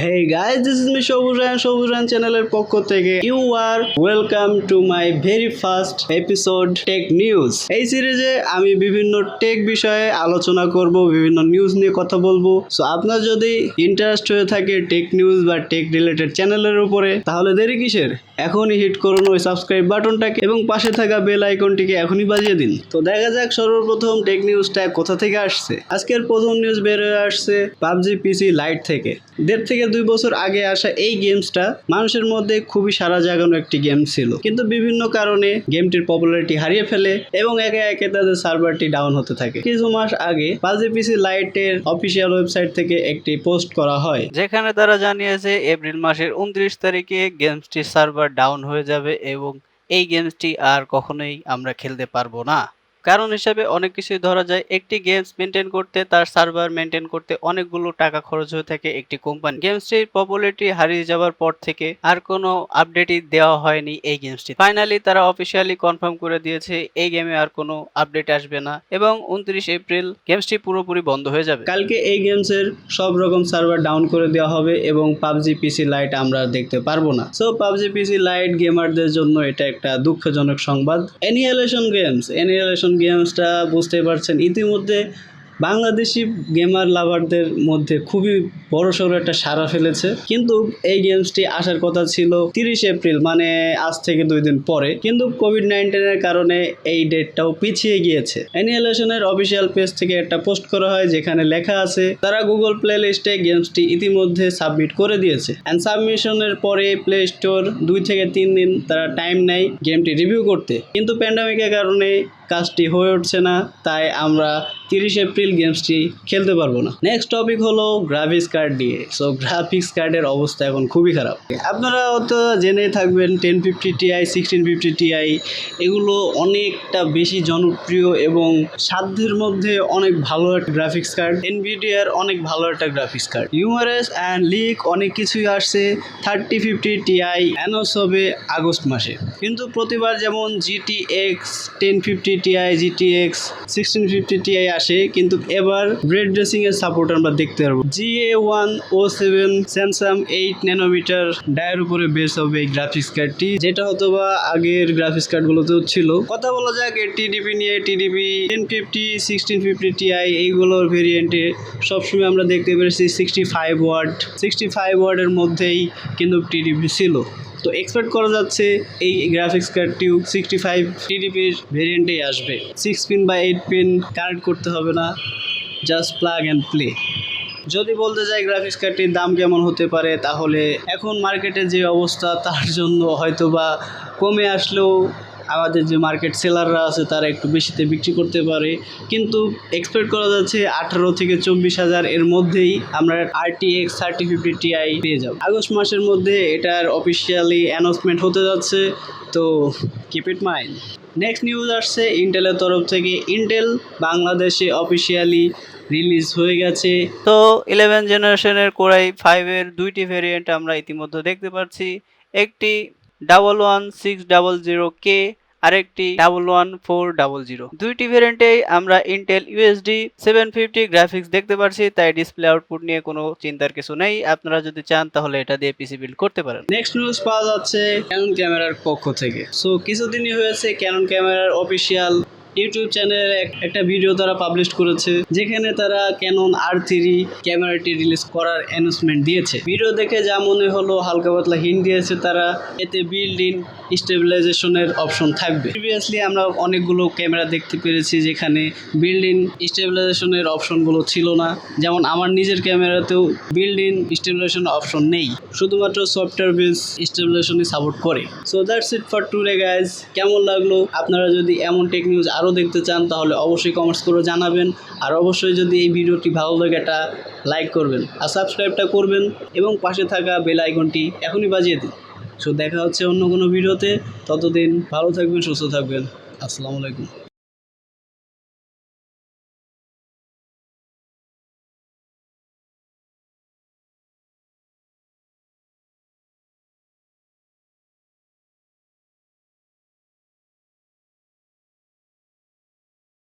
Hey guys, this is me Shoburan চ্যানেলের পক্ষ থেকে you are welcome to my very first episode Tech News। এই সিরিজে আমি বিভিন্ন টেক বিষয়ে আলোচনা করব, বিভিন্ন নিউজ নিয়ে কথা বলবো। সো আপনার যদি ইন্টারেস্ট হয়ে থাকে টেক নিউজ বা টেক রিলেটেড চ্যানেলের উপরে, তাহলে দেরি কিসের? এখনই হিট করুন ওই সাবস্ক্রাইব বাটনটাকে এবং পাশে থাকা বেল আইকনটিকে এখনই বাজিয়ে দিন। তো দেখা যাক সর্বপ্রথম টেক নিউজটা কোথা থেকে আসছে। আজকের প্রথম নিউজ বের হয়ে আসছে PUBG PC লাইট থেকে। 1.5 থেকে 2 বছর আগে আসা এই গেমসটা মানুষের মধ্যে খুবই সাড়া জাগানো একটি গেম ছিল, কিন্তু বিভিন্ন কারণে গেমটির পপুলারিটি হারিয়ে ফেলে এবং একে একে তাদের সার্ভারটি ডাউন হতে থাকে। কিছু মাস আগে PUBG PC লাইটের অফিসিয়াল ওয়েবসাইট থেকে একটি পোস্ট করা হয়, যেখানে তারা জানিয়েছে এপ্রিল মাসের 29 তারিখে গেমসটির সার্ভার ডাউন হয়ে যাবে এবং এই গেমসটি আর কখনোই আমরা খেলতে পারবো না। কারণ হিসাবে অনেক কিছুই ধরা যায়। একটি গেমস মেনটেন করতে, তার সার্ভার মেনটেন করতে অনেকগুলো টাকা খরচ হয়ে থাকে একটি কোম্পানি। গেমসটির পপুলারিটি হারিয়ে যাওয়ার পর থেকে আর কোনো আপডেটই দেওয়া হয়নি এই গেমসটি। ফাইনালি তারা অফিসিয়ালি কনফার্ম করে দিয়েছে এই গেমে আর কোনো আপডেট আসবে না এবং 29 এপ্রিল গেমসটি পুরোপুরি বন্ধ হয়ে যাবে। কালকে এই গেমসের সব রকম সার্ভার ডাউন করে দেওয়া হবে এবং PUBG PC লাইট আমরা দেখতে পারবো না। সো PUBG PC লাইট গেমারদের জন্য এটা একটা দুঃখজনক সংবাদ। Annihilation গেমসটা বুঝতে পারছেন ইতিমধ্যে বাংলাদেশি গেমার লাভারদের মধ্যে খুবই বড়সড় একটা সাড়া ফেলেছে। কিন্তু এই গেমসটি আসার কথা ছিল 30 এপ্রিল, মানে আজ থেকে 2 দিন পরে, কিন্তু কোভিড-19 কারণে এই ডেটটাও পিছিয়ে গিয়েছে। অ্যানিহিলেশনের অফিসিয়াল পেজ থেকে একটা পোস্ট করা হয় যেখানে লেখা আছে তারা গুগল প্লে লিস্টে গেমসটি ইতিমধ্যে সাবমিট করে দিয়েছে অ্যান্ড সাবমিশনের পরে প্লে স্টোর 2 থেকে 3 দিন তারা টাইম নেয় গেমটি রিভিউ করতে, কিন্তু প্যান্ডামিকের কারণে কাজটি হয়ে উঠছে না, তাই আমরা 30 এপ্রিল গেমসটি খেলতে পারবো না। নেক্সট টপিক হলো গ্রাফিক্স কার্ড দিয়ে। সো গ্রাফিক্স কার্ডের অবস্থা এখন খুবই খারাপ। আপনারা হয়তো জেনে থাকবেন 1050 Ti, 1650 Ti এগুলো অনেকটা বেশি জনপ্রিয় এবং সাধ্যের মধ্যে অনেক ভালো একটা গ্রাফিক্স কার্ড। Nvidia অনেক ভালো একটা গ্রাফিক্স কার্ড। ইউমারেস অ্যান্ড লিক অনেক কিছুই আসছে। 3050 Ti অ্যানাউন্স হবে আগস্ট মাসে, কিন্তু প্রতিবার যেমন GTX 1050 Ti, GTX 1650 Ti আসে, কিন্তু এবার ব্রেড ড্রেসিং এর সাপোর্ট আমরা দেখতে পারবো। GA107 স্যামসাং 8 ন্যানোমিটার ডায়ের উপরে বেস হবে এই গ্রাফিক্স কার্ডটি, যেটা হয়তো বা আগের গ্রাফিক্স কার্ডগুলোতেও ছিল। কথা বলা যাক এর TDP নিয়ে। TDP 1050, 1650 Ti এইগুলোর ভেরিয়েন্টে সবসময় আমরা দেখতে পেরেছি 65 ওয়াটের মধ্যেই কিন্তু TDP ছিল। তো এক্সপেক্ট করা যাচ্ছে এই গ্রাফিক্স কার্ডটিও 65 TDPর ভেরিয়েন্টেই আসবে। 6 পিন বা 8 পিন কানেক্ট করতে হবে না, জাস্ট প্লাগ অ্যান্ড প্লে। যদি বলতে যাই গ্রাফিক্স কার্ডটির দাম কেমন হতে পারে, তাহলে এখন মার্কেটে যে অবস্থা তার জন্য হয়তো বা কমে আসলেও আমাদের যে মার্কেট সেলাররা আছে তারা একটু বেশিতে বিক্রি করতে পারে, কিন্তু এক্সপেক্ট করা যাচ্ছে 18 থেকে 24 হাজার এর মধ্যেই আমরা RTX 3050 Ti পেয়ে যাব। আগস্ট মাসের মধ্যে এটার অফিসিয়ালি অ্যানাউন্সমেন্ট হতে যাচ্ছে, তো keep it mind. Next news আসছে ইন্টেলের তরফ থেকে। ইন্টেল বাংলাদেশে অফিসিয়ালি রিলিজ হয়ে গেছে। তো 11 জেনারেশনের কোরাই 5 এর 2টি ভেরিয়েন্ট আমরা ইতিমধ্যে দেখতে পাচ্ছি। একটি 11600K আরেকটি 11400। 2টি ভেরিয়েন্টেই আমরা ইন্টেল USD 750 গ্রাফিক্স দেখতে পাচ্ছি, তাই ডিসপ্লে আউটপুট নিয়ে কোনো চিন্তার কিছু নেই। আপনারা যদি চান তাহলে এটা দিয়ে পিসি বিল্ড করতে পারেন। নেক্সট নিউজ পাওয়া যাচ্ছে ক্যানন ক্যামেরার পক্ষ থেকে। সো কিছুদিনই হয়েছে ক্যানন ক্যামেরার অফিসিয়াল ইউটিউব চ্যানেলে একটা ভিডিও তারা পাবলিশ করেছে, যেখানে তারা ক্যানন R3 ক্যামেরাটি রিলিজ করার অ্যানাউন্সমেন্ট দিয়েছে। ভিডিও দেখে যা মনে হলো, হালকা পাতলা হিন্ট দিয়েছে তারা, এতে বিল্ড ইন স্টেবিলাইজেশনের অপশন থাকবে। প্রিভিয়াসলি আমরা অনেকগুলো ক্যামেরা দেখতে পেরেছি যেখানে বিল্ড ইন স্টেবিলাইজেশনের অপশনগুলো ছিল না, যেমন আমার নিজের ক্যামেরাতেও বিল্ড ইন স্টেবিলাইজেশন অপশন নেই, শুধুমাত্র সফটওয়্যার বেস স্টেবিলাইজেশনই সাপোর্ট করে। So that's it for today guys. কেমন লাগলো? আপনারা যদি এমন টেক নিউজ আরও দেখতে চান তাহলে অবশ্যই কমেন্টস করে জানাবেন, আর অবশ্যই যদি এই ভিডিওটি ভালো লাগে একটা লাইক করবেন আর সাবস্ক্রাইবটা করবেন এবং পাশে থাকা বেল আইকনটি এখনই বাজিয়ে দিন। সো দেখা হচ্ছে অন্য কোনো ভিডিওতে, ততদিন ভালো থাকবেন, সুস্থ থাকবেন। আসসালামু আলাইকুম।